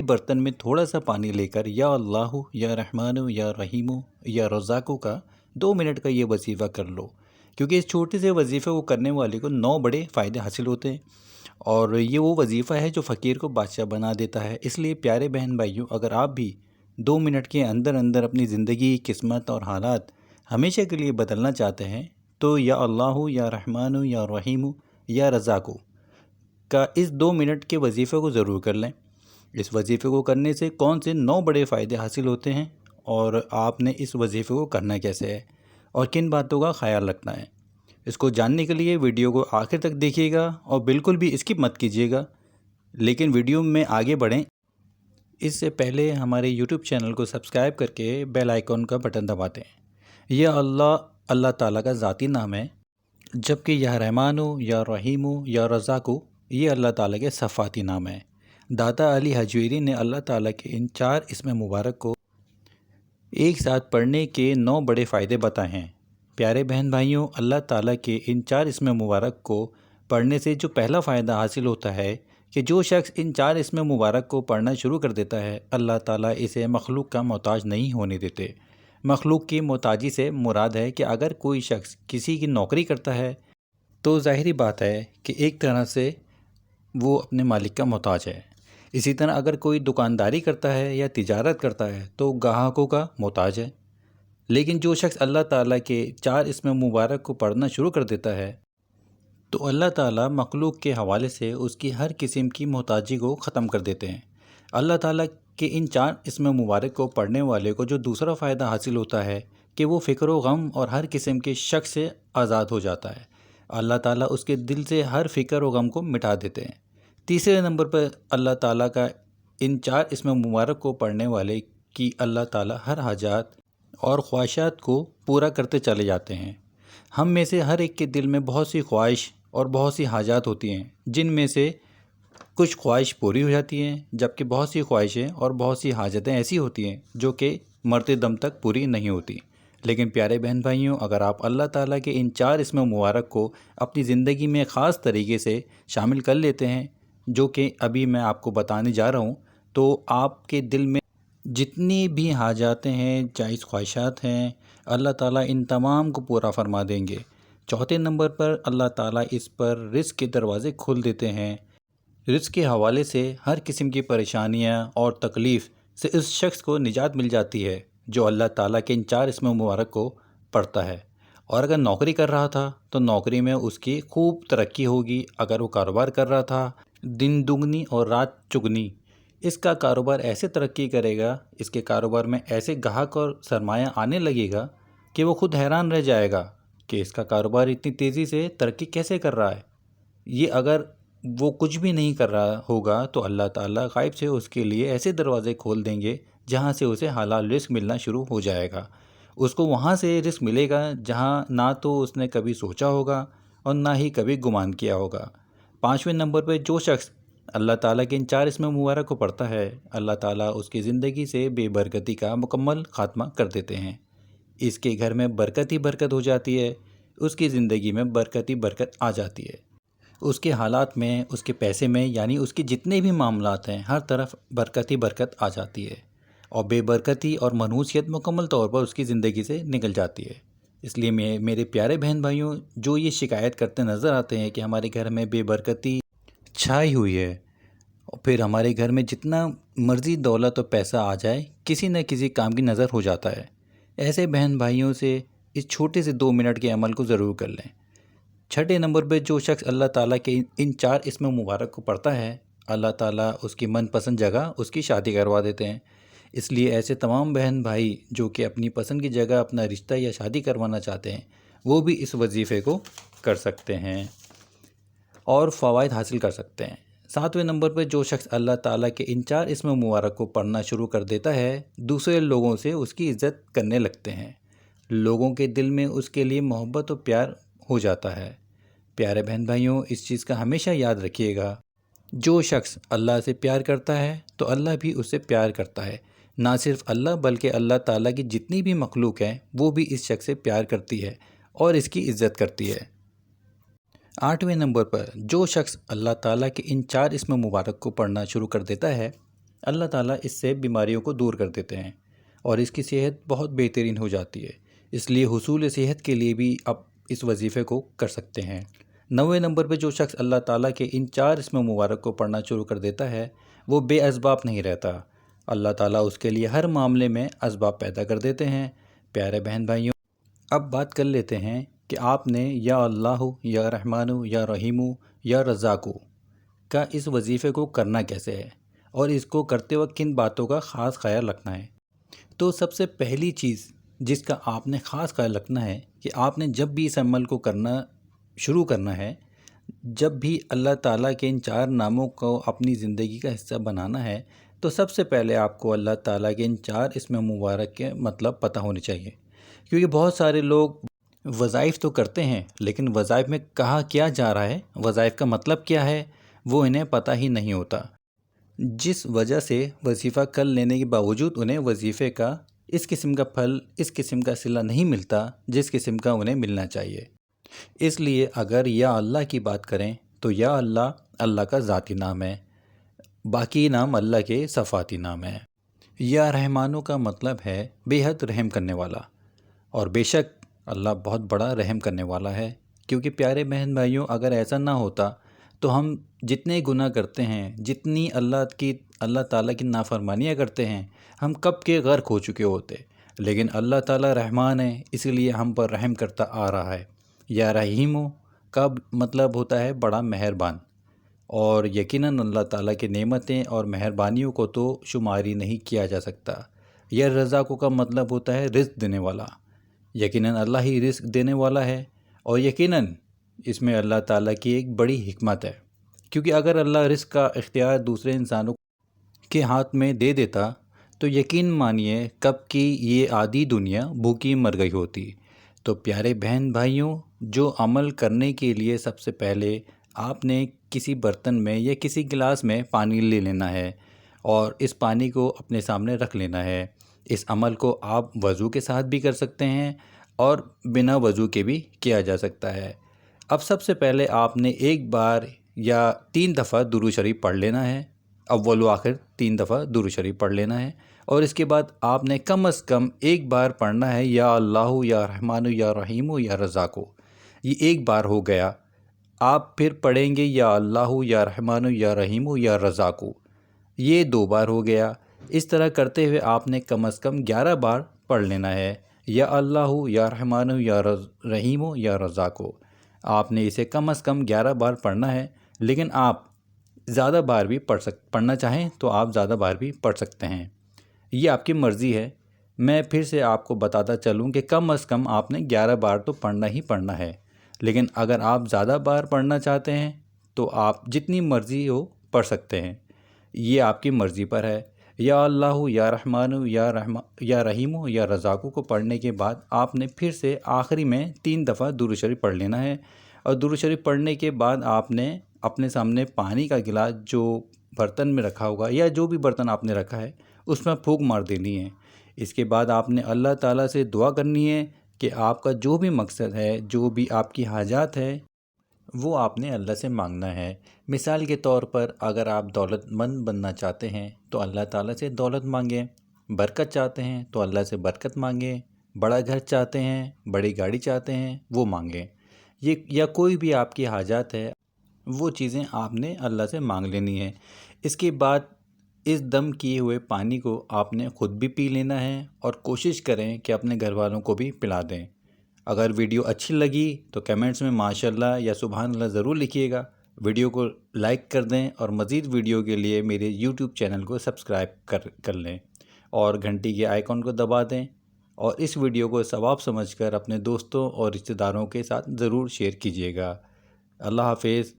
برتن میں تھوڑا سا پانی لے کر یا اللہ یا رحمان یا رحیم یا رزاق کا 2 منٹ کا یہ وظیفہ کر لو، کیونکہ اس چھوٹے سے وظیفے کو کرنے والے کو 9 بڑے فائدے حاصل ہوتے ہیں، اور یہ وہ وظیفہ ہے جو فقیر کو بادشاہ بنا دیتا ہے۔ اس لیے پیارے بہن بھائیوں، اگر آپ بھی 2 منٹ کے اندر اندر اپنی زندگی، قسمت اور حالات ہمیشہ کے لیے بدلنا چاہتے ہیں تو یا اللہ یا رحمان یا رحیم یا رزاق کا اس 2 منٹ کے وظیفے کو ضرور کر لیں۔ اس وظیفے کو کرنے سے کون سے 9 بڑے فائدے حاصل ہوتے ہیں، اور آپ نے اس وظیفے کو کرنا کیسے ہے اور کن باتوں کا خیال رکھنا ہے، اس کو جاننے کے لیے ویڈیو کو آخر تک دیکھیے گا اور بالکل بھی اسکپ مت کیجیے گا۔ لیکن ویڈیو میں آگے بڑھیں اس سے پہلے ہمارے یوٹیوب چینل کو سبسکرائب کر کے بیل آئیکن کا بٹن دبا دیں۔ یہ اللہ تعالیٰ کا ذاتی نام ہے، جبکہ یا رحمان یا رحیم یا رزاق یہ اللہ تعالیٰ کے صفاتی نام ہے۔ داتا علی حجویری نے اللہ تعالیٰ کے ان 4 اسم مبارک کو ایک ساتھ پڑھنے کے 9 بڑے فائدے بتائے ہیں۔ پیارے بہن بھائیوں، اللہ تعالیٰ کے ان 4 اسم مبارک کو پڑھنے سے جو پہلا فائدہ حاصل ہوتا ہے کہ جو شخص ان 4 اسم مبارک کو پڑھنا شروع کر دیتا ہے، اللہ تعالیٰ اسے مخلوق کا محتاج نہیں ہونے دیتے۔ مخلوق کی محتاجی سے مراد ہے کہ اگر کوئی شخص کسی کی نوکری کرتا ہے تو ظاہری بات ہے کہ ایک طرح سے وہ اپنے مالک کا محتاج ہے۔ اسی طرح اگر کوئی دکانداری کرتا ہے یا تجارت کرتا ہے تو گاہکوں کا محتاج ہے۔ لیکن جو شخص اللہ تعالیٰ کے 4 اسم مبارک کو پڑھنا شروع کر دیتا ہے تو اللہ تعالیٰ مخلوق کے حوالے سے اس کی ہر قسم کی محتاجی کو ختم کر دیتے ہیں۔ اللہ تعالیٰ کے ان 4 اسم مبارک کو پڑھنے والے کو جو دوسرا فائدہ حاصل ہوتا ہے کہ وہ فکر و غم اور ہر قسم کے شک سے آزاد ہو جاتا ہے۔ اللہ تعالیٰ اس کے دل سے ہر فکر و غم کو مٹا دیتے ہیں۔ تیسرے نمبر پر اللہ تعالیٰ کا ان 4 اسم مبارک کو پڑھنے والے کی اللہ تعالیٰ ہر حاجات اور خواہشات کو پورا کرتے چلے جاتے ہیں۔ ہم میں سے ہر ایک کے دل میں بہت سی خواہش اور بہت سی حاجات ہوتی ہیں، جن میں سے کچھ خواہش پوری ہو جاتی ہیں، جبکہ بہت سی خواہشیں اور بہت سی حاجتیں ایسی ہوتی ہیں جو کہ مرتے دم تک پوری نہیں ہوتی۔ لیکن پیارے بہن بھائیوں، اگر آپ اللہ تعالیٰ کے ان 4 اسم مبارک کو اپنی زندگی میں خاص طریقے سے شامل کر لیتے ہیں، جو کہ ابھی میں آپ کو بتانے جا رہا ہوں، تو آپ کے دل میں جتنی بھی حاجاتیں ہیں، جائز خواہشات ہیں، اللہ تعالیٰ ان تمام کو پورا فرما دیں گے۔ چوتھے نمبر پر اللہ تعالیٰ اس پر رزق کے دروازے کھول دیتے ہیں۔ رزق کے حوالے سے ہر قسم کی پریشانیاں اور تکلیف سے اس شخص کو نجات مل جاتی ہے جو اللہ تعالیٰ کے ان 4 اسم مبارک کو پڑھتا ہے۔ اور اگر نوکری کر رہا تھا تو نوکری میں اس کی خوب ترقی ہوگی۔ اگر وہ کاروبار کر رہا تھا، دن دگنی اور رات چگنی اس کا کاروبار ایسے ترقی کرے گا، اس کے کاروبار میں ایسے گاہک اور سرمایہ آنے لگے گا کہ وہ خود حیران رہ جائے گا کہ اس کا کاروبار اتنی تیزی سے ترقی کیسے کر رہا ہے۔ یہ اگر وہ کچھ بھی نہیں کر رہا ہوگا تو اللہ تعالیٰ غائب سے اس کے لیے ایسے دروازے کھول دیں گے جہاں سے اسے حلال رزق ملنا شروع ہو جائے گا۔ اس کو وہاں سے رزق ملے گا جہاں نہ تو اس نے کبھی سوچا ہوگا اور نہ ہی کبھی گمان کیا ہوگا۔ 5ویں نمبر پہ جو شخص اللہ تعالیٰ کے ان 4 اسم مبارک کو پڑھتا ہے، اللہ تعالیٰ اس کی زندگی سے بے برکتی کا مکمل خاتمہ کر دیتے ہیں۔ اس کے گھر میں برکت ہی برکت ہو جاتی ہے، اس کی زندگی میں برکت ہی برکت آ جاتی ہے۔ اس کے حالات میں، اس کے پیسے میں، یعنی اس کے جتنے بھی معاملات ہیں، ہر طرف برکت ہی برکت آ جاتی ہے، اور بے برکتی اور منحوسیت مکمل طور پر اس کی زندگی سے نکل جاتی ہے۔ اس لیے میرے پیارے بہن بھائیوں، جو یہ شکایت کرتے نظر آتے ہیں کہ ہمارے گھر میں بے برکتی چھائی ہوئی ہے، اور پھر ہمارے گھر میں جتنا مرضی دولت اور پیسہ آ جائے، کسی نہ کسی کام کی نظر ہو جاتا ہے، ایسے بہن بھائیوں سے اس چھوٹے سے 2 منٹ کے عمل کو ضرور کر لیں۔ 6 نمبر پہ جو شخص اللہ تعالیٰ کے ان 4 اسم مبارک کو پڑھتا ہے، اللہ تعالیٰ اس کی من پسند جگہ اس کی شادی کروا دیتے ہیں۔ اس لیے ایسے تمام بہن بھائی جو کہ اپنی پسند کی جگہ اپنا رشتہ یا شادی کروانا چاہتے ہیں، وہ بھی اس وظیفے کو کر سکتے ہیں اور فوائد حاصل کر سکتے ہیں۔ 7ویں نمبر پہ جو شخص اللہ تعالیٰ کے ان 4 اسم مبارک کو پڑھنا شروع کر دیتا ہے، دوسرے لوگوں سے اس کی عزت کرنے لگتے ہیں۔ لوگوں کے دل میں اس کے لیے محبت و پیار ہو جاتا ہے۔ پیارے بہن بھائیوں، اس چیز کا ہمیشہ یاد رکھیے گا، جو شخص اللہ سے پیار کرتا ہے تو اللہ بھی اس سے پیار کرتا ہے۔ نہ صرف اللہ بلکہ اللہ تعالیٰ کی جتنی بھی مخلوق ہیں وہ بھی اس شخص سے پیار کرتی ہے اور اس کی عزت کرتی ہے۔ 8ویں نمبر پر جو شخص اللہ تعالیٰ کے ان 4 اسم مبارک کو پڑھنا شروع کر دیتا ہے، اللہ تعالیٰ اس سے بیماریوں کو دور کر دیتے ہیں اور اس کی صحت بہت بہترین ہو جاتی ہے۔ اس لیے حصول صحت کے لیے بھی آپ اس وظیفے کو کر سکتے ہیں۔ 90 نمبر پہ جو شخص اللہ تعالیٰ کے ان 4 اسم مبارک کو پڑھنا شروع کر دیتا ہے وہ بے اسباب نہیں رہتا، اللہ تعالیٰ اس کے لیے ہر معاملے میں اسباب پیدا کر دیتے ہیں۔ پیارے بہن بھائیوں، اب بات کر لیتے ہیں کہ آپ نے یا اللہ یا رحمان یا رحیم یا رزاق کا اس وظیفے کو کرنا کیسے ہے اور اس کو کرتے وقت کن باتوں کا خاص خیال رکھنا ہے۔ تو سب سے پہلی چیز جس کا آپ نے خاص خیال رکھنا ہے کہ آپ نے جب بھی اس عمل کو کرنا شروع کرنا ہے، جب بھی اللہ تعالیٰ کے ان 4 ناموں کو اپنی زندگی کا حصہ بنانا ہے، تو سب سے پہلے آپ کو اللہ تعالیٰ کے ان 4 اسم مبارک کے مطلب پتہ ہونے چاہیے، کیونکہ بہت سارے لوگ وظائف تو کرتے ہیں لیکن وظائف میں کہا کیا جا رہا ہے، وظائف کا مطلب کیا ہے، وہ انہیں پتہ ہی نہیں ہوتا، جس وجہ سے وظیفہ کر لینے کے باوجود انہیں وظیفے کا اس قسم کا پھل، اس قسم کا صلہ نہیں ملتا جس قسم کا انہیں ملنا چاہیے۔ اس لیے اگر یا اللہ کی بات کریں تو یا اللہ اللہ کا ذاتی نام ہے، باقی نام اللہ کے صفاتی نام ہے۔ یا رحمانوں کا مطلب ہے بے حد رحم کرنے والا، اور بے شک اللہ بہت بڑا رحم کرنے والا ہے، کیونکہ پیارے بہن بھائیوں اگر ایسا نہ ہوتا تو ہم جتنے گناہ کرتے ہیں، جتنی اللہ تعالیٰ کی نافرمانیاں کرتے ہیں، ہم کب کے غرق ہو چکے ہوتے، لیکن اللہ تعالیٰ رحمان ہے اس لیے ہم پر رحم کرتا آ رہا ہے۔ یا رحیم کا مطلب ہوتا ہے بڑا مہربان، اور یقیناً اللہ تعالیٰ کی نعمتیں اور مہربانیوں کو تو شمار ہی نہیں کیا جا سکتا۔ یا رزاق کا مطلب ہوتا ہے رزق دینے والا، یقیناً اللہ ہی رزق دینے والا ہے، اور یقیناً اس میں اللہ تعالیٰ کی ایک بڑی حکمت ہے، کیونکہ اگر اللہ رزق کا اختیار دوسرے انسانوں کے ہاتھ میں دے دیتا تو یقین مانیے کب کی یہ آدھی دنیا بھوکی مر گئی ہوتی۔ تو پیارے بہن بھائیوں، جو عمل کرنے کے لیے سب سے پہلے آپ نے کسی برتن میں یا کسی گلاس میں پانی لے لینا ہے اور اس پانی کو اپنے سامنے رکھ لینا ہے۔ اس عمل کو آپ وضو کے ساتھ بھی کر سکتے ہیں اور بنا وضو کے بھی کیا جا سکتا ہے۔ اب سب سے پہلے آپ نے ایک بار یا 3 دفعہ درود شریف پڑھ لینا ہے، اول و آخر 3 دفعہ درود شریف پڑھ لینا ہے، اور اس کے بعد آپ نے کم از کم ایک بار پڑھنا ہے یا اللہ یا رحمان یا رحیم یا رزاق۔ یہ ایک بار ہو گیا، آپ پھر پڑھیں گے یا اللہ یا رحمان یا رحیم یا رزاق، یہ 2 بار ہو گیا۔ اس طرح کرتے ہوئے آپ نے کم از کم 11 بار پڑھ لینا ہے یا اللہ یا رحمان یا رحیم یا رزاق۔ آپ نے اسے کم از کم 11 بار پڑھنا ہے، لیکن آپ زیادہ بار بھی پڑھنا چاہیں تو آپ زیادہ بار بھی پڑھ سکتے ہیں، یہ آپ کی مرضی ہے۔ میں پھر سے آپ کو بتاتا چلوں کہ کم از کم آپ نے 11 بار تو پڑھنا ہی پڑھنا ہے، لیکن اگر آپ زیادہ بار پڑھنا چاہتے ہیں تو آپ جتنی مرضی ہو پڑھ سکتے ہیں، یہ آپ کی مرضی پر ہے۔ یا اللہ یا رحمان یا رحیم یا رزاق کو پڑھنے کے بعد آپ نے پھر سے آخری میں 3 دفعہ درود شریف پڑھ لینا ہے، اور درود شریف پڑھنے کے بعد آپ نے اپنے سامنے پانی کا گلاس جو برتن میں رکھا ہوگا یا جو بھی برتن آپ نے رکھا ہے اس میں پھونک مار دینی ہے۔ اس کے بعد آپ نے اللہ تعالیٰ سے دعا کرنی ہے کہ آپ کا جو بھی مقصد ہے، جو بھی آپ کی حاجات ہے، وہ آپ نے اللہ سے مانگنا ہے۔ مثال کے طور پر اگر آپ دولت مند بننا چاہتے ہیں تو اللہ تعالیٰ سے دولت مانگیں، برکت چاہتے ہیں تو اللہ سے برکت مانگیں، بڑا گھر چاہتے ہیں، بڑی گاڑی چاہتے ہیں، وہ مانگیں، یا کوئی بھی آپ کی حاجات ہے وہ چیزیں آپ نے اللہ سے مانگ لینی ہے۔ اس کے بعد اس دم کیے ہوئے پانی کو آپ نے خود بھی پی لینا ہے، اور کوشش کریں کہ اپنے گھر والوں کو بھی پلا دیں۔ اگر ویڈیو اچھی لگی تو کمنٹس میں ماشاءاللہ یا سبحان اللہ ضرور لکھیے گا، ویڈیو کو لائک کر دیں، اور مزید ویڈیو کے لیے میرے یوٹیوب چینل کو سبسکرائب کر لیں اور گھنٹی کے آئیکن کو دبا دیں، اور اس ویڈیو کو ثواب سمجھ کر اپنے دوستوں اور رشتہ داروں کے ساتھ ضرور شیئر کیجیے گا۔ اللہ حافظ۔